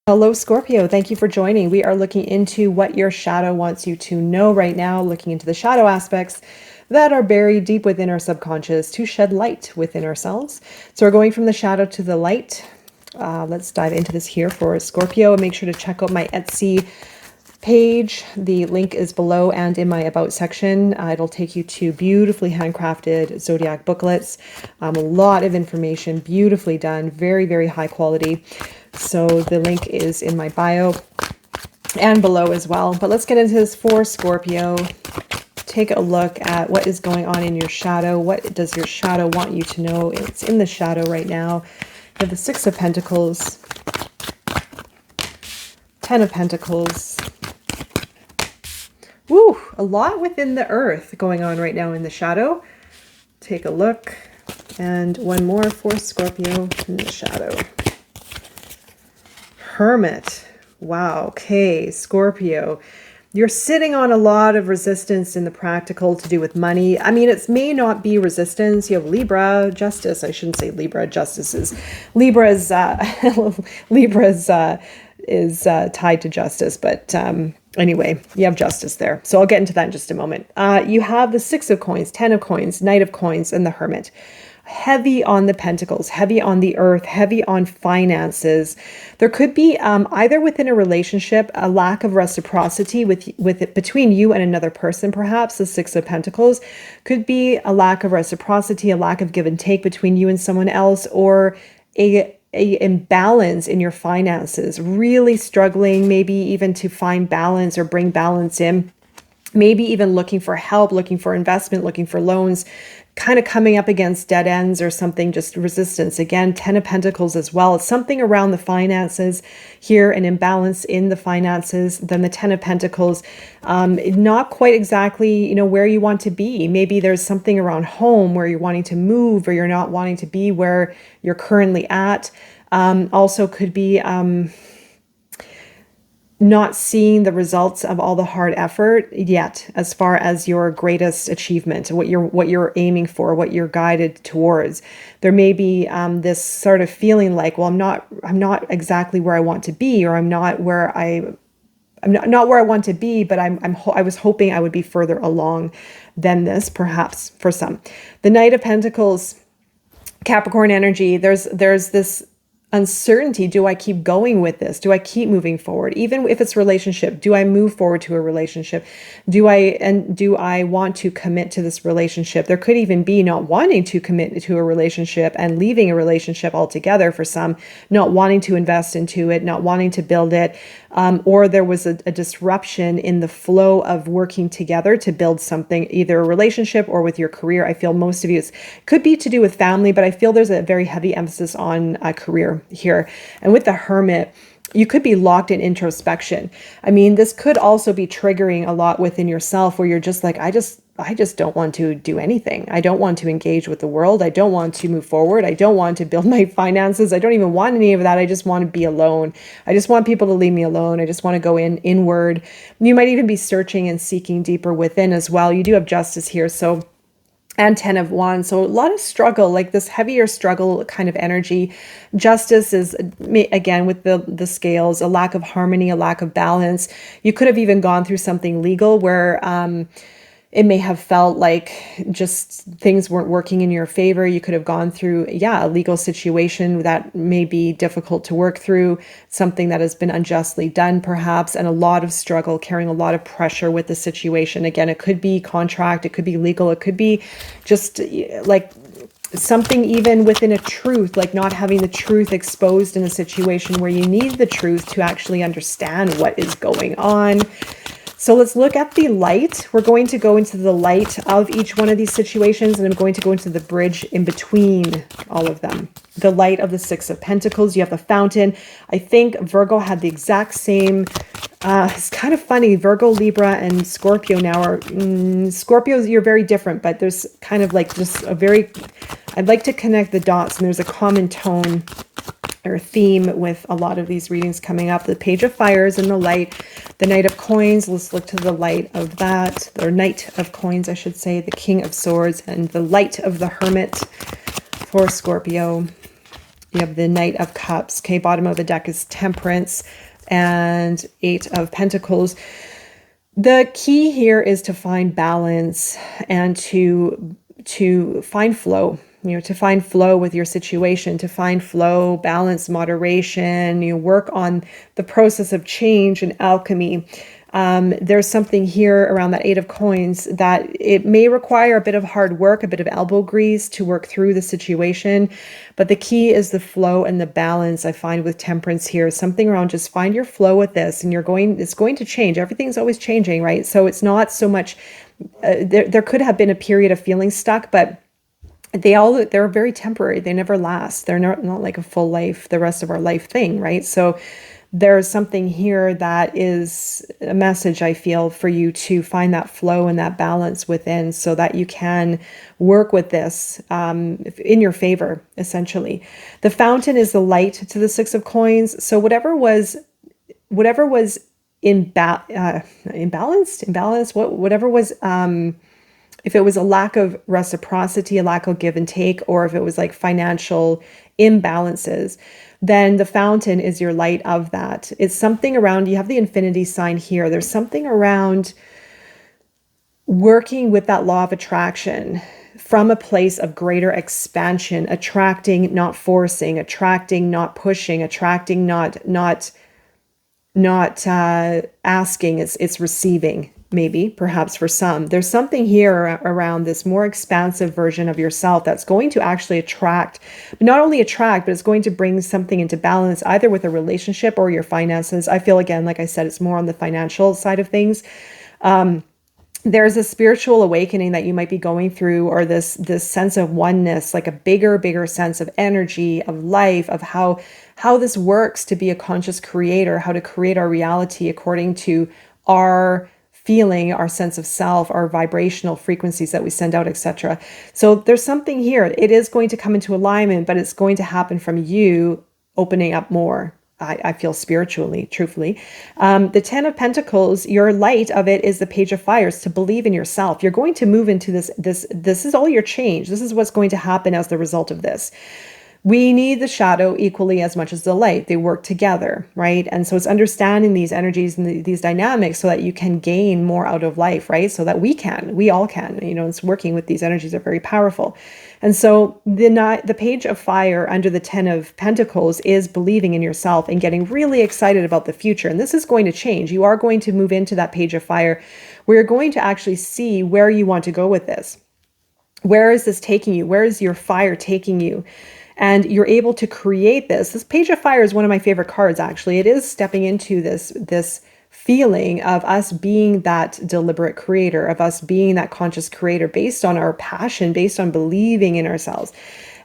Hello, Scorpio. Thank you for joining. We are looking into what your shadow wants you to know right now, looking into the shadow aspects that are buried deep within our subconscious to shed light within ourselves. So we're going from the shadow to the light. Let's dive into this here for Scorpio. Make sure to check out my Etsy page. The link is below and in my about section. It'll take you to beautifully handcrafted zodiac booklets. A lot of information, beautifully done, very, very high quality. So the link is in my bio and below as well. But let's get into this for Scorpio. Take a look at what is going on in your shadow. What does your shadow want you to know? It's in the shadow right now. You have the Six of Pentacles, Ten of Pentacles. Woo, a lot within the earth going on right now in the shadow. Take a look. And one more for Scorpio in the shadow. Hermit. Wow. Okay, Scorpio. You're sitting on a lot of resistance in the practical to do with money. I mean, it may not be resistance. You have Libra, Justice. I shouldn't say Libra. Justice is Libra's. Libra's is tied to Justice, but anyway, you have Justice there. So I'll get into that in just a moment. You have the Six of Coins, Ten of Coins, Knight of Coins, and the Hermit. Heavy on the pentacles, heavy on the earth, heavy on finances. There could be either within a relationship, a lack of reciprocity with it between you and another person, perhaps. The Six of Pentacles could be a lack of reciprocity, a lack of give and take between you and someone else, or a imbalance in your finances, really struggling maybe even to find balance or bring balance in. Maybe even looking for help, looking for investment, looking for loans, kind of coming up against dead ends or something, just resistance. Again, Ten of Pentacles as well. It's something around the finances here, an imbalance in the finances. Then the Ten of Pentacles, not quite exactly, where you want to be. Maybe there's something around home where you're wanting to move or you're not wanting to be where you're currently at. Also could be not seeing the results of all the hard effort yet, as far as your greatest achievement, what you're aiming for, what you're guided towards. There may be this sort of feeling like, well, I'm not exactly where I want to be, or I'm not where I'm not where I want to be, but I was hoping I would be further along than this, perhaps for some. The Knight of Pentacles, Capricorn energy. There's this uncertainty. Do I keep going with this? Do I keep moving forward? Even if it's relationship, do I move forward to a relationship? Do I want to commit to this relationship? There could even be not wanting to commit to a relationship and leaving a relationship altogether for some, not wanting to invest into it, not wanting to build it. Or there was a disruption in the flow of working together to build something, either a relationship or with your career. I feel most of you, it could be to do with family, but I feel there's a very heavy emphasis on career here. And with the Hermit, you could be locked in introspection. I mean, this could also be triggering a lot within yourself where you're just like, I just don't want to do anything. I don't want to engage with the world. I don't want to move forward. I don't want to build my finances. I don't even want any of that. I just want to be alone. I just want people to leave me alone. I just want to go inward. You might even be searching and seeking deeper within as well. You do have Justice here. So, and Ten of Wands. So a lot of struggle, like this heavier struggle kind of energy. Justice is, again, with the scales, a lack of harmony, a lack of balance. You could have even gone through something legal where it may have felt like just things weren't working in your favor. You could have gone through, a legal situation that may be difficult to work through, something that has been unjustly done perhaps, and a lot of struggle, carrying a lot of pressure with the situation. Again, it could be contract, it could be legal, it could be just like something even within a truth, like not having the truth exposed in a situation where you need the truth to actually understand what is going on. So let's look at the light. We're going to go into the light of each one of these situations, and I'm going to go into the bridge in between all of them. The light of the Six of Pentacles. You have the Fountain. I think Virgo had the exact same. It's kind of funny. Virgo, Libra, and Scorpio now are Scorpios. You're very different, but there's kind of like just a very. I'd like to connect the dots, and there's a common tone or theme with a lot of these readings coming up. The Page of Fires and the light, the Knight of Coins. Let's look to the light of that, or Knight of Coins, I should say, the King of Swords, and the light of the Hermit for Scorpio. You have the Knight of Cups. Okay, bottom of the deck is Temperance and Eight of Pentacles. The key here is to find balance and to find flow, to find flow with your situation, to find flow, balance, moderation, work on the process of change and alchemy. There's something here around that Eight of Coins that it may require a bit of hard work, a bit of elbow grease to work through the situation. But the key is the flow and the balance. I find with Temperance here, something around just find your flow with this, and it's going to change. Everything's always changing, right? So it's not so much, there could have been a period of feeling stuck, but they're very temporary. They never last. They're not like a full life, the rest of our life thing, right? So there's something here that is a message, I feel, for you to find that flow and that balance within so that you can work with this in your favor, essentially. The Fountain is the light to the Six of Coins. So whatever was imbalanced, whatever was, if it was a lack of reciprocity, a lack of give and take, or if it was like financial imbalances, then the Fountain is your light of that. It's something around, you have the infinity sign here. There's something around working with that law of attraction from a place of greater expansion, attracting, not forcing, attracting, not pushing, attracting, not asking, it's receiving. Maybe, perhaps for some, there's something here around this more expansive version of yourself that's going to actually attract, but not only attract, but it's going to bring something into balance, either with a relationship or your finances. I feel, again, like I said, it's more on the financial side of things. There's a spiritual awakening that you might be going through, or this sense of oneness, like a bigger sense of energy, of life, of how this works to be a conscious creator, how to create our reality according to our feeling, our sense of self, our vibrational frequencies that we send out, etc. So there's something here. It is going to come into alignment, but it's going to happen from you opening up more. I feel spiritually, truthfully. The Ten of Pentacles, your light of it is the Page of Fires, to believe in yourself. You're going to move into this is all your change. This is what's going to happen as the result of this. We need the shadow equally as much as the light. They work together, right? And so it's understanding these energies and these dynamics so that you can gain more out of life, right? So that we all can, it's working with these energies are very powerful. And so the Page of Fire under the Ten of Pentacles is believing in yourself and getting really excited about the future. And this is going to change. You are going to move into that Page of Fire where you're going to actually see where you want to go with this. Where is this taking you? Where is your fire taking you? And you're able to create this. This Page of Fire is one of my favorite cards, actually. It is stepping into this feeling of us being that deliberate creator, of us being that conscious creator based on our passion, based on believing in ourselves.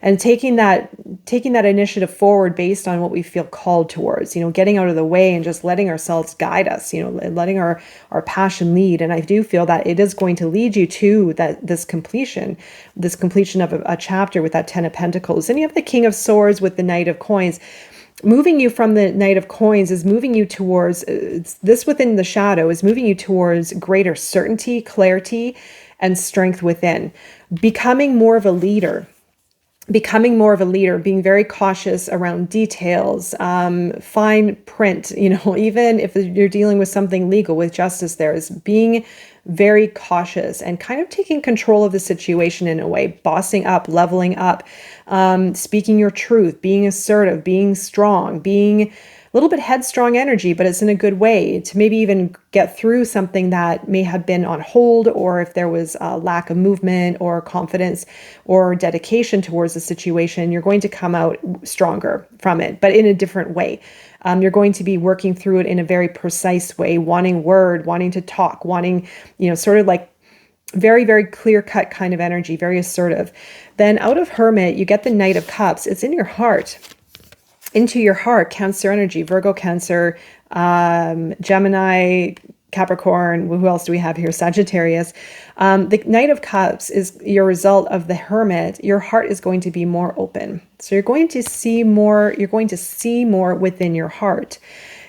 And taking that initiative forward based on what we feel called towards, getting out of the way and just letting ourselves guide us, letting our passion lead. And I do feel that it is going to lead you to this completion of a chapter with that Ten of Pentacles. And you have the King of Swords with the Knight of Coins. Moving you from the Knight of Coins is moving you towards, this within the shadow is moving you towards greater certainty, clarity, and strength within. Becoming more of a leader, being very cautious around details, fine print, even if you're dealing with something legal, with justice, there is being very cautious and kind of taking control of the situation in a way, bossing up, leveling up, speaking your truth, being assertive, being strong, being a little bit headstrong energy, but it's in a good way to maybe even get through something that may have been on hold, or if there was a lack of movement or confidence or dedication towards the situation, you're going to come out stronger from it, but in a different way. You're going to be working through it in a very precise way, wanting to talk, wanting, sort of like very, very clear-cut kind of energy, very assertive. Then out of Hermit, you get the Knight of Cups. It's in your heart. Into your heart, Cancer energy, Virgo, Cancer, Gemini, Capricorn. Who else do we have here? Sagittarius. The Knight of Cups is your result of the Hermit. Your heart is going to be more open. So you're going to see more within your heart.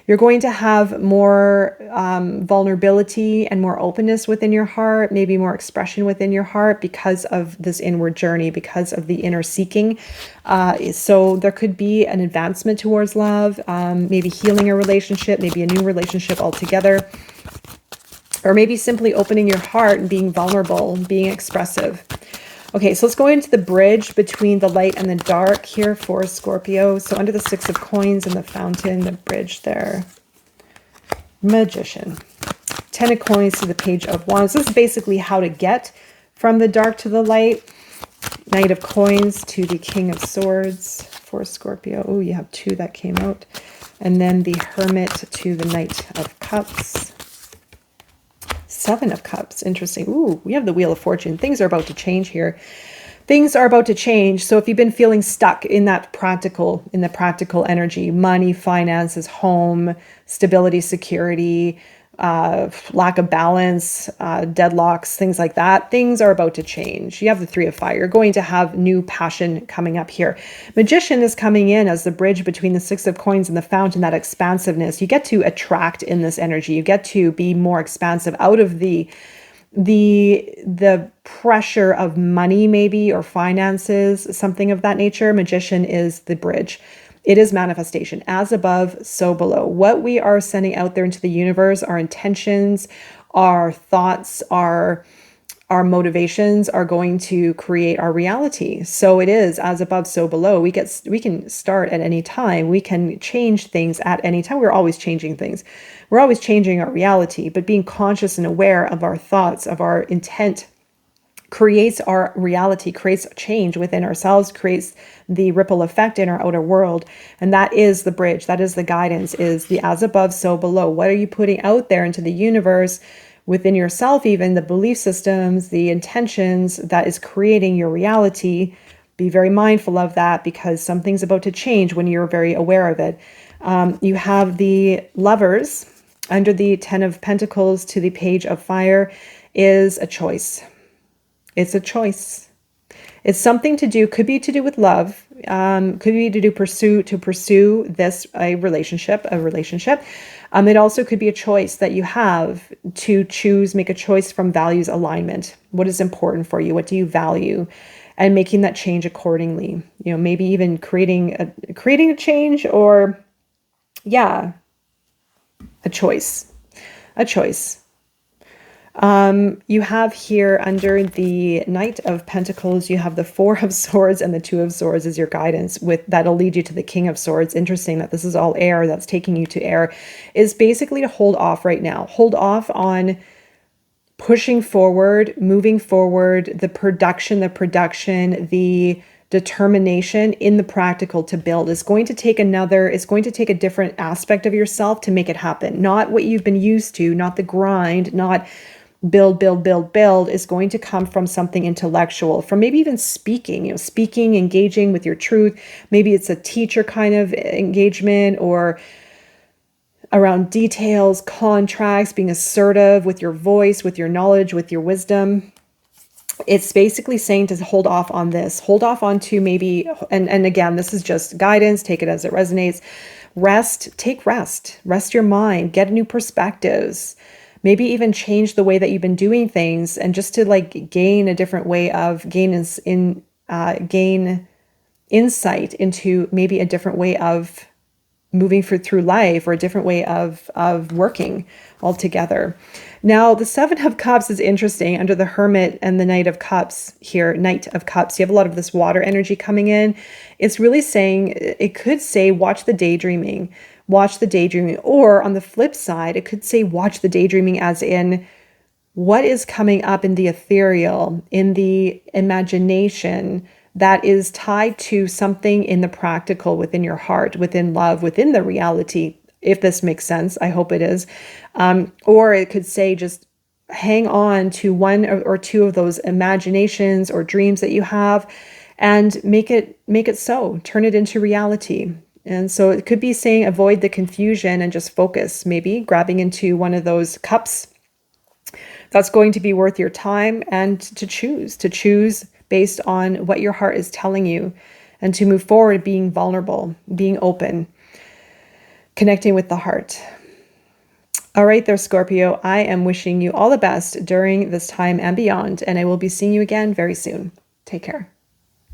You're going to have more vulnerability and more openness within your heart, maybe more expression within your heart because of this inward journey, because of the inner seeking. So there could be an advancement towards love, maybe healing a relationship, maybe a new relationship altogether, or maybe simply opening your heart and being vulnerable, being expressive. Okay, so let's go into the bridge between the light and the dark here for Scorpio. So under the Six of Coins and the Fountain, the bridge there. Magician. Ten of Coins to the Page of Wands. This is basically how to get from the dark to the light. Knight of Coins to the King of Swords for Scorpio. Oh, you have two that came out. And then the Hermit to the Knight of Cups. Seven of Cups. Interesting. Ooh, we have the Wheel of Fortune. Things are about to change here. Things are about to change. So if you've been feeling stuck in the practical energy, money, finances, home, stability, security, lack of balance, deadlocks, things like that, things are about to change. You have the Three of Fire. You're going to have new passion coming up here. Magician is coming in as the bridge between the Six of Coins and the Fountain, that expansiveness. You get to attract in this energy. You get to be more expansive out of the pressure of money, maybe, or finances, something of that nature. Magician is the bridge. It is manifestation. As above, so below. What we are sending out there into the universe, our intentions, our thoughts, our motivations are going to create our reality. So it is as above, so below. We can start at any time. We can change things at any time. We're always changing things. We're always changing our reality, but being conscious and aware of our thoughts, of our intent, creates our reality, creates change within ourselves, creates the ripple effect in our outer world. And that is the bridge. That is the guidance, is the as above, so below. What are you putting out there into the universe, within yourself, even the belief systems, the intentions that is creating your reality? Be very mindful of that, because something's about to change when you're very aware of it. You have the Lovers under the Ten of Pentacles to the Page of Fire is a choice. It's a choice. It's something to do, could be to do with love, could be to pursue this, a relationship. It also could be a choice that you have to choose, make a choice from values alignment. What is important for you? What do you value? And making that change accordingly. You know, maybe even creating a change, or yeah, a choice. You have here under the Knight of Pentacles, you have the Four of Swords and the Two of Swords as your guidance. That'll lead you to the King of Swords. Interesting that this is all air, that's taking you to air, is basically to hold off right now. Hold off on pushing forward, moving forward, the production, the determination in the practical to build. It's going to take a different aspect of yourself to make it happen. Not what you've been used to, not the grind, not build. Is going to come from something intellectual, from maybe even speaking, engaging with your truth. Maybe it's a teacher kind of engagement, or around details, contracts, being assertive with your voice, with your knowledge, with your wisdom. It's basically saying to hold off on this, hold off on to maybe, and again, this is just guidance, take it as it resonates. Rest your mind, get new perspectives, maybe even change the way that you've been doing things, and just to gain a different way of gain insight into maybe a different way of moving through life, or a different way of working altogether. Now, the Seven of Cups is interesting under the Hermit and the Knight of Cups here, Knight of Cups. You have a lot of this water energy coming in. It's really saying, it could say, watch the daydreaming, or on the flip side, it could say, watch the daydreaming as in, what is coming up in the ethereal, in the imagination, that is tied to something in the practical, within your heart, within love, within the reality, if this makes sense. I hope it is. Or it could say, just hang on to one or two of those imaginations or dreams that you have, and make it so, turn it into reality. And so it could be saying, avoid the confusion and just focus, maybe grabbing into one of those cups that's going to be worth your time, and to choose based on what your heart is telling you, and to move forward being vulnerable, being open. connecting with the heart. All right there, Scorpio. I am wishing you all the best during this time and beyond, and I will be seeing you again very soon. Take care.